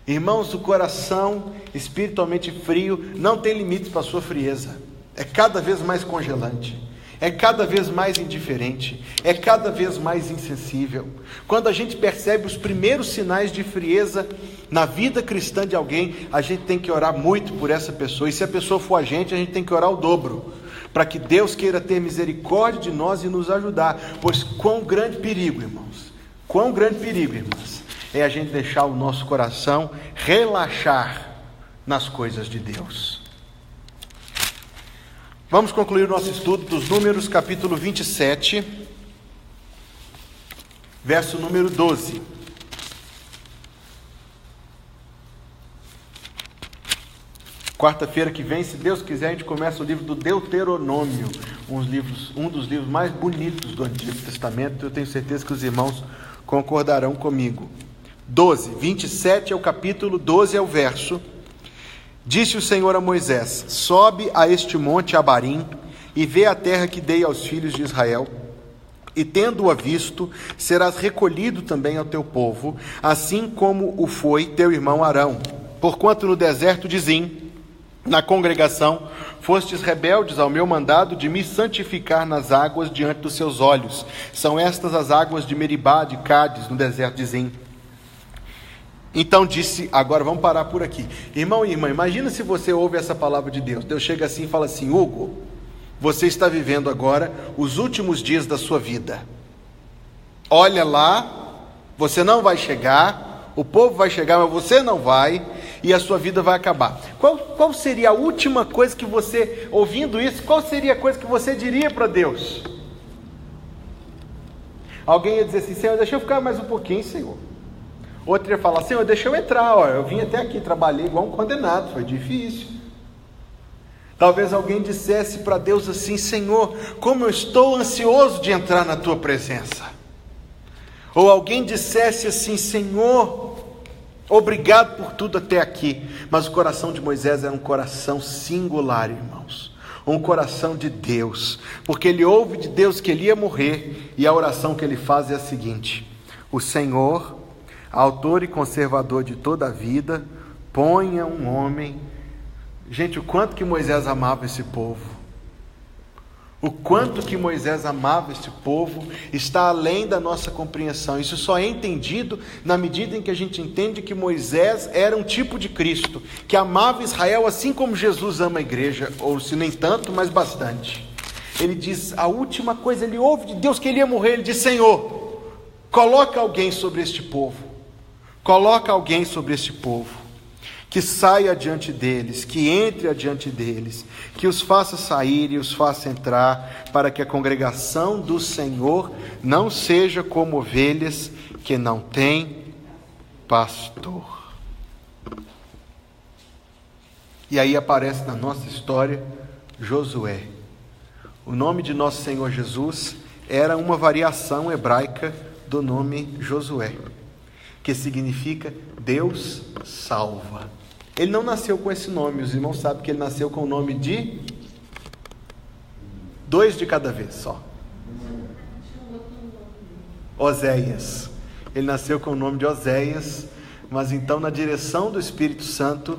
Irmãos, o coração espiritualmente frio não tem limites para a sua frieza. É cada vez mais congelante, é cada vez mais indiferente, é cada vez mais insensível. Quando a gente percebe os primeiros sinais de frieza na vida cristã de alguém, a gente tem que orar muito por essa pessoa. E se a pessoa for a gente tem que orar o dobro, para que Deus queira ter misericórdia de nós e nos ajudar. Pois quão grande perigo, irmãos, quão grande perigo, irmãs, é a gente deixar o nosso coração relaxar nas coisas de Deus. Vamos concluir o nosso estudo dos Números, capítulo 27, verso número 12. Quarta-feira que vem, se Deus quiser, a gente começa o livro do Deuteronômio, um dos livros mais bonitos do Antigo Testamento. Eu tenho certeza que os irmãos concordarão comigo. 27 é o capítulo, 12 é o verso. Disse o Senhor a Moisés: sobe a este monte Abarim e vê a terra que dei aos filhos de Israel, e tendo-a visto, serás recolhido também ao teu povo, assim como o foi teu irmão Arão. Porquanto no deserto de Zim, na congregação, fostes rebeldes ao meu mandado de me santificar nas águas diante dos seus olhos. São estas as águas de Meribá, de Cádiz, no deserto de Zim. Então disse, agora vamos parar por aqui. Irmão e irmã, imagina se você ouve essa palavra de Deus. Deus chega assim e fala assim: Hugo, você está vivendo agora os últimos dias da sua vida. Olha lá, você não vai chegar, o povo vai chegar, mas você não vai, e a sua vida vai acabar. Qual seria a última coisa que você, ouvindo isso, qual seria a coisa que você diria para Deus? Alguém ia dizer assim: Senhor, deixa eu ficar mais um pouquinho, Senhor. Outro ia falar: Senhor, deixa eu entrar, ó, eu vim até aqui, trabalhei igual um condenado, foi difícil. Talvez alguém dissesse para Deus assim: Senhor, como eu estou ansioso de entrar na tua presença. Ou alguém dissesse assim: Senhor, obrigado por tudo até aqui. Mas o coração de Moisés era um coração singular, irmãos, um coração de Deus, porque ele ouve de Deus que ele ia morrer, e a oração que ele faz é a seguinte: o Senhor, autor e conservador de toda a vida, ponha um homem. Gente, o quanto que Moisés amava esse povo, o quanto que Moisés amava esse povo, está além da nossa compreensão. Isso só é entendido na medida em que a gente entende que Moisés era um tipo de Cristo, que amava Israel assim como Jesus ama a igreja, ou se nem tanto, mas bastante. Ele diz, a última coisa, ele ouve de Deus que ele ia morrer, ele diz: Senhor, coloca alguém sobre este povo, coloca alguém sobre este povo, que saia adiante deles, que entre adiante deles, que os faça sair e os faça entrar, para que a congregação do Senhor não seja como ovelhas que não têm pastor. E aí aparece na nossa história Josué. O nome de nosso Senhor Jesus era uma variação hebraica do nome Josué, que significa Deus salva. Ele não nasceu com esse nome, os irmãos sabem que ele nasceu com o nome de 2 de cada vez só. Oséias. Ele nasceu com o nome de Oséias, mas então, na direção do Espírito Santo,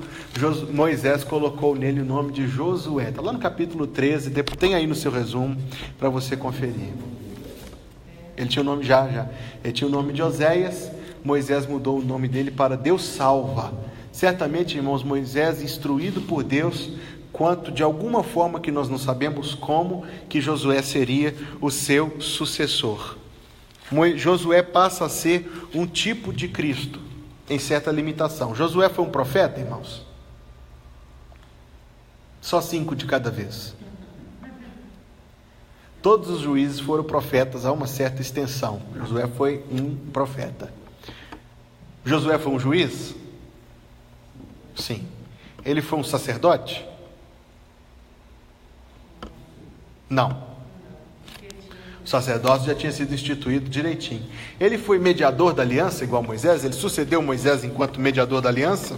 Moisés colocou nele o nome de Josué. Está lá no capítulo 13, tem aí no seu resumo para você conferir. Ele tinha o nome ele tinha o nome de Oséias. Moisés mudou o nome dele para Deus salva. Certamente, irmãos, Moisés, instruído por Deus, quanto de alguma forma que nós não sabemos como, que Josué seria o seu sucessor. Josué passa a ser um tipo de Cristo, em certa limitação. Josué foi um profeta, irmãos? Só 5 de cada vez. Todos os juízes foram profetas a uma certa extensão. Josué foi um profeta. Josué foi um juiz? Sim. Ele foi um sacerdote? Não. O sacerdócio já tinha sido instituído direitinho. Ele foi mediador da aliança, igual Moisés? Ele sucedeu Moisés enquanto mediador da aliança?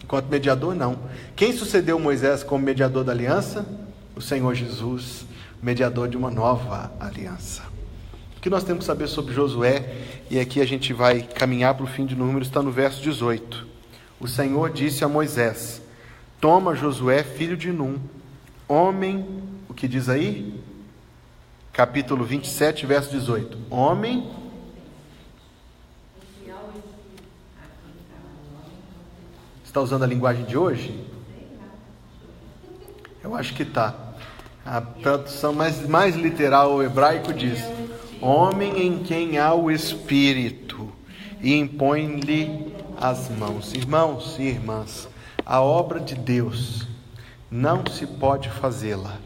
Enquanto mediador, não. Quem sucedeu Moisés como mediador da aliança? O Senhor Jesus, mediador de uma nova aliança. O que nós temos que saber sobre Josué, e aqui a gente vai caminhar para o fim de Números, está no verso 18. O Senhor disse a Moisés: toma Josué, filho de Num, homem, o que diz aí? Capítulo 27, verso 18. Homem. Está usando a linguagem de hoje? Eu acho que está. A tradução mais literal ao hebraico diz: homem em quem há o Espírito, e impõe-lhe as mãos. Irmãos e irmãs, a obra de Deus não se pode fazê-la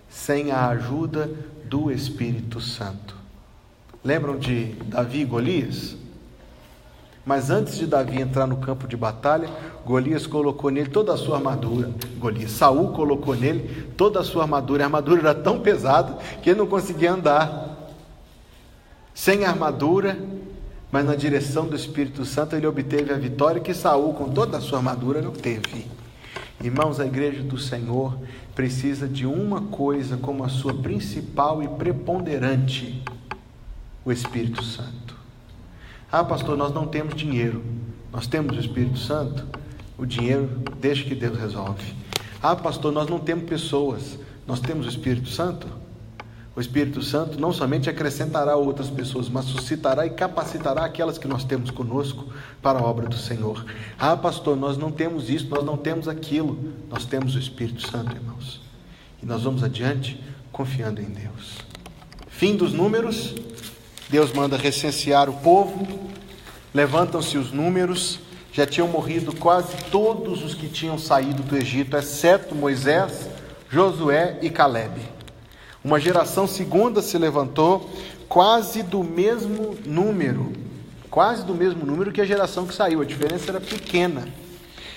sem a ajuda do Espírito Santo. Lembram de Davi e Golias? Mas antes de Davi entrar no campo de batalha, Golias colocou nele toda a sua armadura. Saul colocou nele toda a sua armadura. A armadura era tão pesada que ele não conseguia andar. Sem armadura, mas na direção do Espírito Santo, ele obteve a vitória que Saul, com toda a sua armadura, não teve. Irmãos, a igreja do Senhor precisa de uma coisa como a sua principal e preponderante: o Espírito Santo. Ah, pastor, nós não temos dinheiro. Nós temos o Espírito Santo? O dinheiro, deixa que Deus resolve. Ah, pastor, nós não temos pessoas. Nós temos o Espírito Santo? O Espírito Santo não somente acrescentará outras pessoas, mas suscitará e capacitará aquelas que nós temos conosco para a obra do Senhor. Ah, pastor, nós não temos isso, nós não temos aquilo. Nós temos o Espírito Santo, irmãos. E nós vamos adiante confiando em Deus. Fim dos números. Deus manda recensear o povo. Levantam-se os números. Já tinham morrido quase todos os que tinham saído do Egito, exceto Moisés, Josué e Calebe. Uma geração segunda se levantou, quase do mesmo número que a geração que saiu. A diferença era pequena.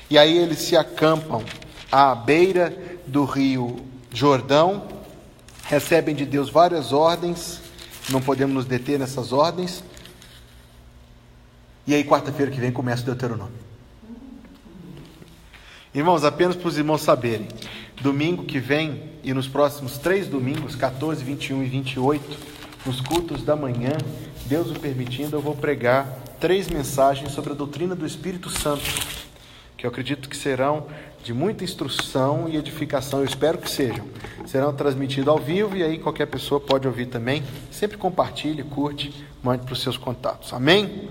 E aí eles se acampam à beira do rio Jordão, recebem de Deus várias ordens. Não podemos nos deter nessas ordens. E aí quarta-feira que vem começa o Deuteronômio. Irmãos, apenas para os irmãos saberem, domingo que vem e nos próximos 3 domingos, 14, 21 e 28, nos cultos da manhã, Deus o permitindo, eu vou pregar 3 mensagens sobre a doutrina do Espírito Santo, que eu acredito que serão de muita instrução e edificação. Eu espero que sejam. Serão transmitidos ao vivo e aí qualquer pessoa pode ouvir também. Sempre compartilhe, curte, mande para os seus contatos. Amém?